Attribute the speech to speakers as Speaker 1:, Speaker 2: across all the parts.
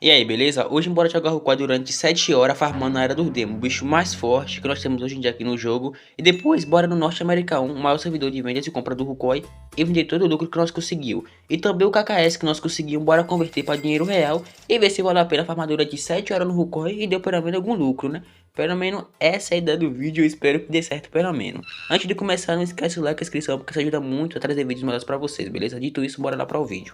Speaker 1: E aí, beleza? Hoje bora jogar Rukoi durante 7 horas farmando a Era dos Demos, o bicho mais forte que nós temos hoje em dia aqui no jogo. E depois bora no Norte América 1, o maior servidor de vendas e compra do Rukoi, e vender todo o lucro que nós conseguimos. E também o KKS que nós conseguimos, bora converter para dinheiro real e ver se vale a pena farmar durante 7 horas no Rukoi e deu pelo menos algum lucro, né? Pelo menos essa é a ideia do vídeo, eu espero que dê certo pelo menos. Antes de começar, não esquece o like e a inscrição, porque isso ajuda muito a trazer vídeos melhores pra vocês, beleza? Dito isso, bora lá para o vídeo.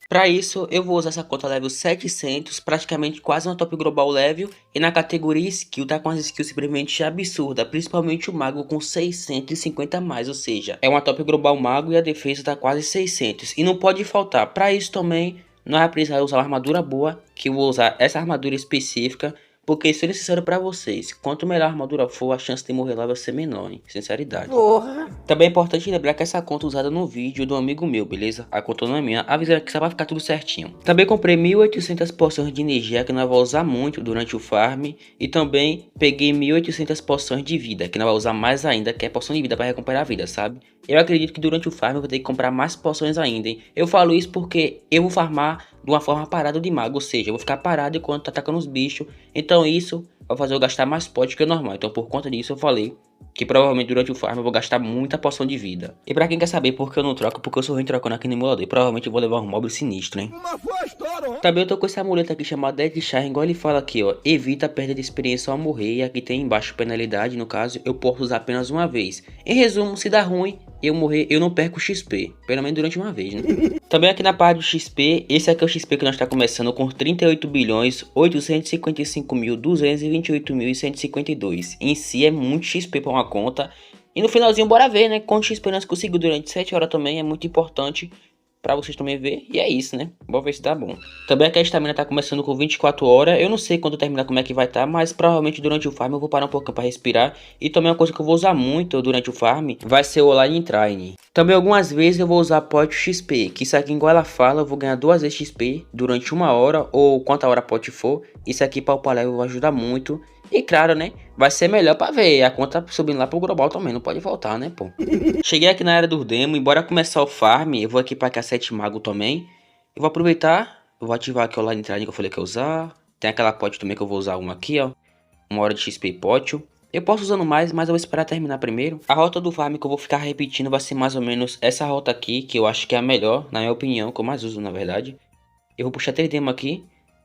Speaker 1: Para isso, eu vou usar essa conta level 700, praticamente quase uma top global level, e na categoria skill tá com as skills simplesmente absurda, principalmente o mago com 650 a mais, ou seja, é uma top global mago e a defesa tá quase 600, e não pode faltar. Para isso também, nós vamos precisar usar uma armadura boa, que eu vou usar essa armadura específica, porque sendo sincero pra vocês, quanto melhor a armadura for, a chance de morrer lá vai ser menor, hein? Sinceridade. Porra! Também é importante lembrar que essa conta é usada no vídeo do amigo meu, beleza? A conta não é minha, avisa que só vai ficar tudo certinho. Também comprei 1800 poções de energia que nós vamos usar muito durante o farm. E também peguei 1800 poções de vida, que nós vamos usar mais ainda, que é poção de vida para recuperar a vida, sabe? Eu acredito que durante o farm eu vou ter que comprar mais poções ainda, hein? Eu falo isso porque eu vou farmar de uma forma parada de mago, ou seja, eu vou ficar parado enquanto tá atacando os bichos. Então isso vai fazer eu gastar mais pote que o normal. Então por conta disso eu falei que provavelmente durante o farm eu vou gastar muita poção de vida. E pra quem quer saber por que eu não troco, porque eu sou ruim trocando aqui no emulador, provavelmente eu vou levar um mob sinistro, hein? Também eu tô com esse amuleto aqui chamado Dead Shine, igual ele fala aqui, ó. Evita a perda de experiência ao morrer, e aqui tem embaixo penalidade, no caso, eu posso usar apenas uma vez. Em resumo, se dá ruim, eu morrer, eu não perco XP, pelo menos durante uma vez, né? Também aqui na parte do XP, esse aqui é o XP que nós está começando com 38 bilhões 855 mil 228 mil e 152. Em si é muito XP para uma conta. E no finalzinho bora ver, né, quanto XP nós conseguimos durante 7 horas também, é muito importante pra vocês também ver. E é isso, né? Bora ver se dá bom. Também aqui a estamina tá começando com 24 horas. Eu não sei quando terminar como é que vai estar, mas provavelmente durante o farm eu vou parar um pouquinho pra respirar. E também uma coisa que eu vou usar muito durante o farm vai ser o Online Train. Também algumas vezes eu vou usar Pot XP, que isso aqui igual ela fala, eu vou ganhar 2 vezes XP durante uma hora ou quanta hora Pot for. Isso aqui para o level vai ajudar muito. E claro, né, vai ser melhor pra ver a conta subindo lá pro global também, não pode voltar, né, pô. Cheguei aqui na Era dos Demos, e bora começar o farm. Eu vou aqui pra Cassete Mago também. Eu vou aproveitar, eu vou ativar aqui o Online Training que eu falei que ia usar. Tem aquela pot também que eu vou usar uma aqui, ó. Uma hora de XP pot. Eu posso usando mais, mas eu vou esperar terminar primeiro. A rota do farm que eu vou ficar repetindo vai ser mais ou menos essa rota aqui, que eu acho que é a melhor, na minha opinião, que eu mais uso na verdade. Eu vou puxar 3 demos aqui.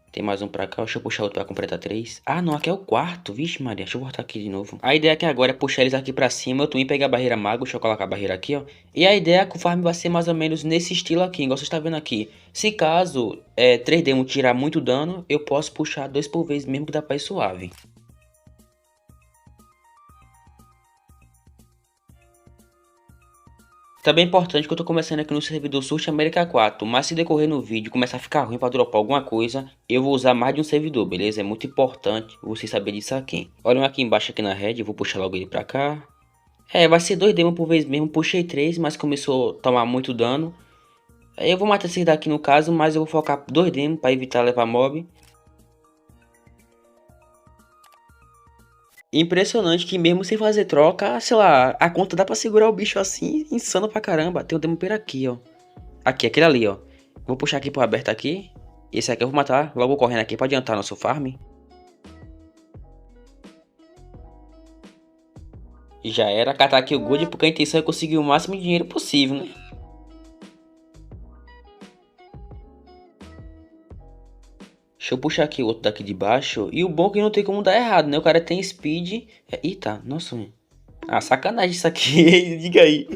Speaker 1: Tem mais um pra cá, deixa eu puxar outro pra completar 3. Ah, não, aqui é o quarto, vixe Maria, deixa eu voltar aqui de novo. A ideia aqui agora é puxar eles aqui pra cima, eu também pegar a barreira mago, deixa eu colocar a barreira aqui, ó. E a ideia é que o farm vai ser mais ou menos nesse estilo aqui, igual você está vendo aqui. Se caso 3 demos tirar muito dano, eu posso puxar 2 por vez mesmo que dá pra ir suave. Também é importante que eu tô começando aqui no servidor Surge América 4, mas se decorrer no vídeo começar a ficar ruim para dropar alguma coisa, eu vou usar mais de um servidor, beleza? É muito importante você saber disso aqui. Olha um aqui embaixo aqui na rede, eu vou puxar logo ele pra cá. Vai ser 2 demos por vez mesmo, puxei 3, mas começou a tomar muito dano. Aí eu vou matar esse daqui no caso, mas eu vou focar 2 demos para evitar levar mob. Impressionante que mesmo sem fazer troca, sei lá, a conta dá pra segurar o bicho assim, insano pra caramba. Tem um demo por aqui, ó. Aqui, aquele ali, ó. Vou puxar aqui pro aberto aqui. Esse aqui eu vou matar logo correndo aqui pra adiantar nosso farm. E já era catar aqui o gold, porque a intenção é conseguir o máximo de dinheiro possível, né? Deixa eu puxar aqui o outro daqui de baixo. E o bom é que não tem como dar errado, né? O cara tem speed. Eita, nossa. Ah, sacanagem isso aqui. Diga aí.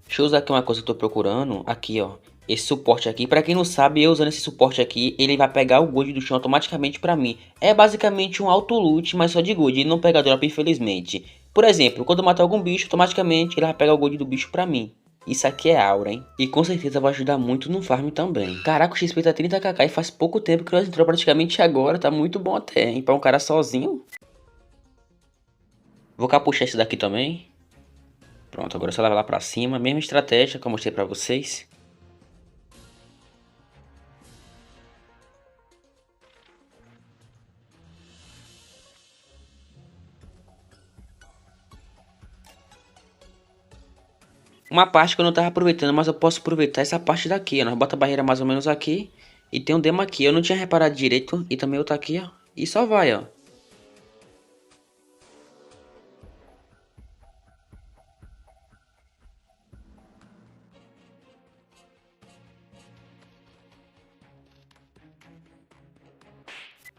Speaker 1: Deixa eu usar aqui uma coisa que eu tô procurando. Aqui, ó. Esse suporte aqui. Pra quem não sabe, eu usando esse suporte aqui, ele vai pegar o gold do chão automaticamente pra mim. É basicamente um auto loot, mas só de gold. Ele não pega drop, infelizmente. Por exemplo, quando eu matar algum bicho, automaticamente ele vai pegar o gold do bicho pra mim. Isso aqui é aura, hein? E com certeza vai ajudar muito no farm também. Caraca, o XP tá 30kk e faz pouco tempo que nós entrou praticamente agora. Tá muito bom até, hein? Pra um cara sozinho. Vou capuchar esse daqui também. Pronto, agora é só levar lá pra cima. Mesma estratégia que eu mostrei pra vocês. Uma parte que eu não tava aproveitando, mas eu posso aproveitar essa parte daqui, ó. Nós bota a barreira mais ou menos aqui. E tem um demo aqui, eu não tinha reparado direito. E também outra aqui, ó. E só vai, ó.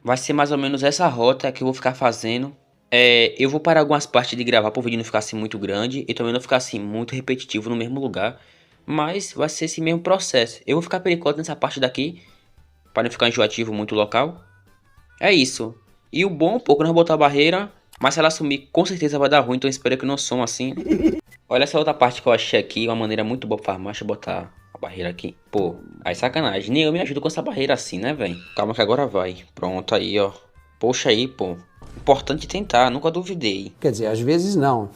Speaker 1: Vai ser mais ou menos essa rota que eu vou ficar fazendo. Eu vou parar algumas partes de gravar para o vídeo não ficar assim muito grande e também não ficar assim muito repetitivo no mesmo lugar. Mas vai ser esse mesmo processo. Eu vou ficar pericote nessa parte daqui para não ficar enjoativo muito o local. É isso. E o bom, pouco nós botar a barreira, mas se ela sumir com certeza vai dar ruim, então eu espero que não suma assim. Olha essa outra parte que eu achei aqui, uma maneira muito boa pra farmar. Deixa eu botar a barreira aqui. Pô, aí sacanagem. Nem eu me ajudo com essa barreira assim, né, velho? Calma que agora vai. Pronto, aí, ó. Poxa aí, pô. Importante tentar, nunca duvidei.
Speaker 2: Quer dizer, às vezes não.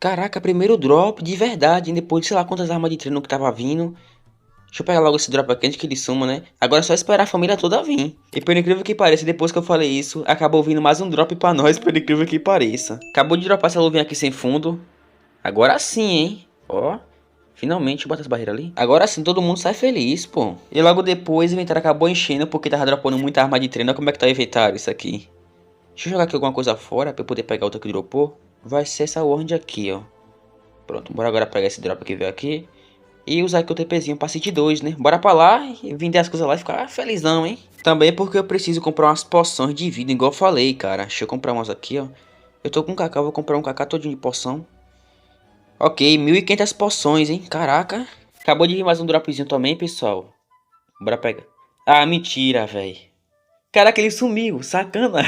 Speaker 1: Caraca, primeiro drop de verdade, hein? Depois de sei lá quantas armas de treino que tava vindo. Deixa eu pegar logo esse drop aqui antes que ele suma, né? Agora é só esperar a família toda vir. E por incrível que pareça, depois que eu falei isso, acabou vindo mais um drop pra nós, por incrível que pareça. Acabou de dropar essa luvinha aqui sem fundo. Agora sim, hein? Ó. Finalmente, bota as barreiras ali. Agora sim, todo mundo sai feliz, pô. E logo depois, o inventário acabou enchendo porque tava dropando muita arma de treino. Olha como é que tá o inventário, isso aqui. Deixa eu jogar aqui alguma coisa fora pra eu poder pegar outra que dropou. Vai ser essa wand aqui, ó. Pronto, bora agora pegar esse drop que veio aqui. E usar aqui o TPzinho pra City 2, né? Bora pra lá e vender as coisas lá e ficar felizão, hein? Também porque eu preciso comprar umas poções de vida, igual eu falei, cara. Deixa eu comprar umas aqui, ó. Eu tô com cacau, vou comprar um cacau todinho de poção. Ok, 1.500 poções, hein? Caraca. Acabou de vir mais um dropzinho também, pessoal. Bora pegar. Ah, mentira, velho. Caraca, ele sumiu, sacana.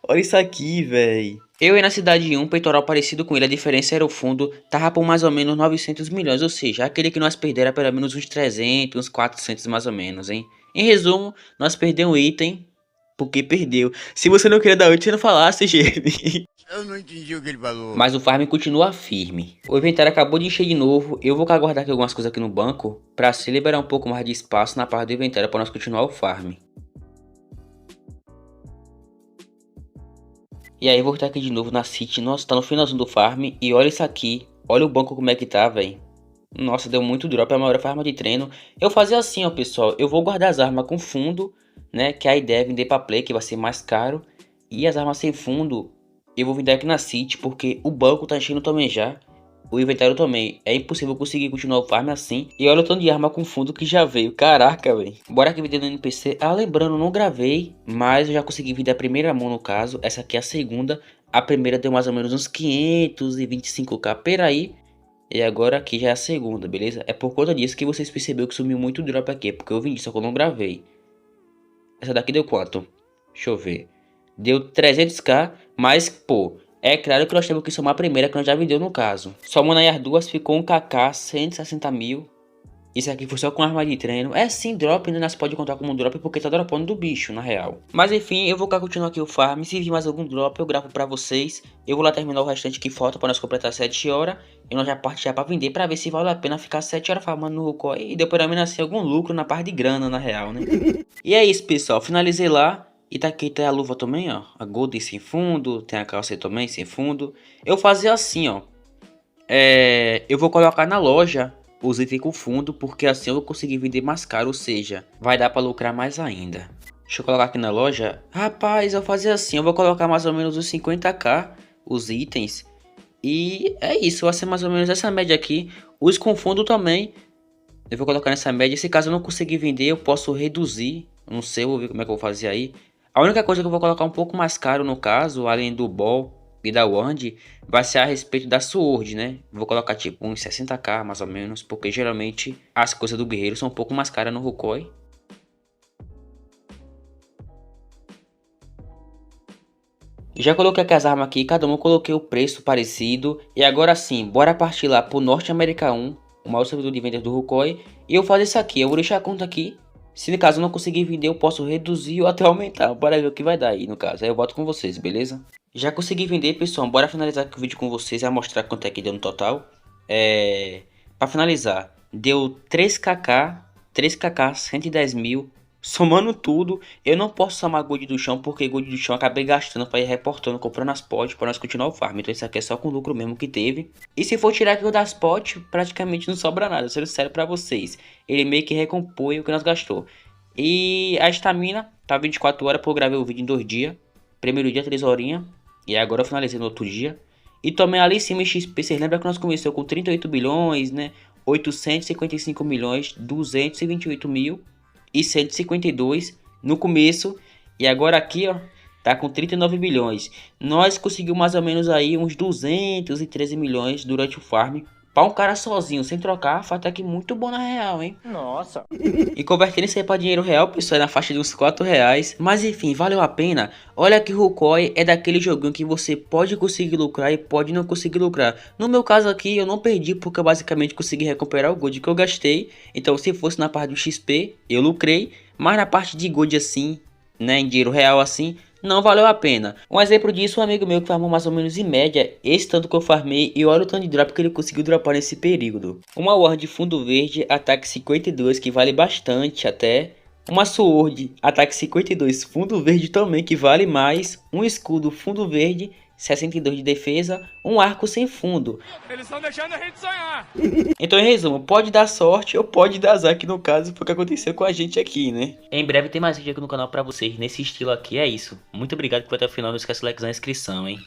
Speaker 1: Olha isso aqui, velho. Eu ia na cidade 1, peitoral parecido com ele, a diferença era o fundo, tava por mais ou menos 900 milhões, ou seja, aquele que nós perdemos era pelo menos uns 300, uns 400 mais ou menos, hein. Em resumo, nós perdemos um item, porque perdeu. Se você não queria dar oi, você não falasse, gente.
Speaker 3: Eu não entendi o que ele falou.
Speaker 1: Mas o farm continua firme. O inventário acabou de encher de novo, eu vou aguardar aqui algumas coisas aqui no banco, pra se liberar um pouco mais de espaço na parte do inventário para nós continuar o farm. E aí voltar aqui de novo na City. Nossa, tá no finalzinho do farm. E olha isso aqui. Olha o banco como é que tá, velho. Nossa, deu muito drop. É a maior arma de treino. Eu fazia assim, ó, pessoal. Eu vou guardar as armas com fundo, né? Que a ideia é vender pra play, que vai ser mais caro. E as armas sem fundo, eu vou vender aqui na City, porque o banco tá enchendo também já. O inventário também. É impossível conseguir continuar o farm assim. E olha o tanto de arma com fundo que já veio. Caraca, velho. Bora aqui vender no NPC. Ah, lembrando, não gravei. Mas eu já consegui vender a primeira mão no caso. Essa aqui é a segunda. A primeira deu mais ou menos uns 525k. Peraí. E agora aqui já é a segunda, beleza? É por conta disso que vocês perceberam que sumiu muito drop aqui. Porque eu vendi, só que eu não gravei. Essa daqui deu quanto? Deixa eu ver. Deu 300k. Mas, pô... É claro que nós temos que somar a primeira que nós já vendeu no caso. Somando aí as duas ficou um kk 160 mil. Isso aqui foi só com arma de treino. É sim drop, né? Nós pode contar como drop porque tá dropando do bicho, na real. Mas enfim, eu vou continuar aqui o farm. Se vir mais algum drop eu gravo pra vocês. Eu vou lá terminar o restante que falta pra nós completar 7 horas. E nós já partimos já pra vender pra ver se vale a pena ficar 7 horas farmando no Rukoi. E depois também nascer algum lucro na parte de grana, na real, né? E é isso, pessoal. Finalizei lá. E tá aqui tem a luva também, ó. A Gold sem fundo. Tem a calça também sem fundo. Eu fazia assim, ó. Eu vou colocar na loja os itens com fundo. Porque assim eu vou conseguir vender mais caro. Ou seja, vai dar pra lucrar mais ainda. Deixa eu colocar aqui na loja. Rapaz, eu fazia assim. Eu vou colocar mais ou menos os 50k. Os itens. E é isso. Vai ser mais ou menos essa média aqui. Os com fundo também. Eu vou colocar nessa média. Se caso eu não conseguir vender, eu posso reduzir. Não sei, eu vou ver como é que eu vou fazer aí. A única coisa que eu vou colocar um pouco mais caro no caso, além do ball e da wand, vai ser a respeito da sword, né? Vou colocar tipo uns 60k mais ou menos, porque geralmente as coisas do guerreiro são um pouco mais caras no Rukoi. Já coloquei aqui as armas aqui, cada uma eu coloquei o preço parecido. E agora sim, bora partir lá pro Norte América 1, o maior servidor de vendas do Rukoi. E eu faço isso aqui, eu vou deixar a conta aqui. Se no caso eu não conseguir vender, eu posso reduzir ou até aumentar. Bora ver o que vai dar aí no caso. Aí eu volto com vocês, beleza? Já consegui vender, pessoal. Bora finalizar aqui o vídeo com vocês e mostrar quanto é que deu no total. Pra finalizar, deu 3kk, 3kk, 110 mil. Somando tudo, eu não posso somar gold do chão, porque gold do chão eu acabei gastando para ir reportando, comprando as pods para nós continuar o farm. Então isso aqui é só com lucro mesmo que teve. E se for tirar aquilo das pods, praticamente não sobra nada, sendo sério para vocês. Ele meio que recompõe o que nós gastou. E a estamina tá 24 horas, porque eu gravei o vídeo em 2 dias. Primeiro dia 3 horinhas, e agora eu finalizei no outro dia. E também ali em cima em XP, vocês lembram que nós começamos com 38 bilhões, né? 855 milhões, 228 mil e 152 no começo, e agora aqui ó, tá com 39 bilhões. Nós conseguimos mais ou menos aí uns 213 milhões durante o farm. Para um cara sozinho, sem trocar, foi até que muito bom na real, hein?
Speaker 2: Nossa.
Speaker 1: E convertendo isso aí para dinheiro real, pessoal, é na faixa de uns 4 reais. Mas enfim, valeu a pena. Olha que o Rukoi é daquele joguinho que você pode conseguir lucrar e pode não conseguir lucrar. No meu caso aqui, eu não perdi porque eu basicamente consegui recuperar o gold que eu gastei. Então se fosse na parte do XP, eu lucrei. Mas na parte de gold assim, né, em dinheiro real assim, não valeu a pena. Um exemplo disso, um amigo meu que farmou mais ou menos em média esse tanto que eu farmei, e olha o tanto de drop que ele conseguiu dropar nesse período. Uma ward de fundo verde, ataque 52, que vale bastante até. Uma sword, ataque 52, fundo verde também, que vale mais. Um escudo, fundo verde, 62 de defesa, um arco sem fundo.
Speaker 3: Eles estão deixando a gente sonhar.
Speaker 1: Então, em resumo, pode dar sorte ou pode dar azar, que no caso foi o que aconteceu com a gente aqui, né? Em breve tem mais vídeo aqui no canal pra vocês nesse estilo aqui, é isso. Muito obrigado por até o final, não esquece de like e inscrição, hein?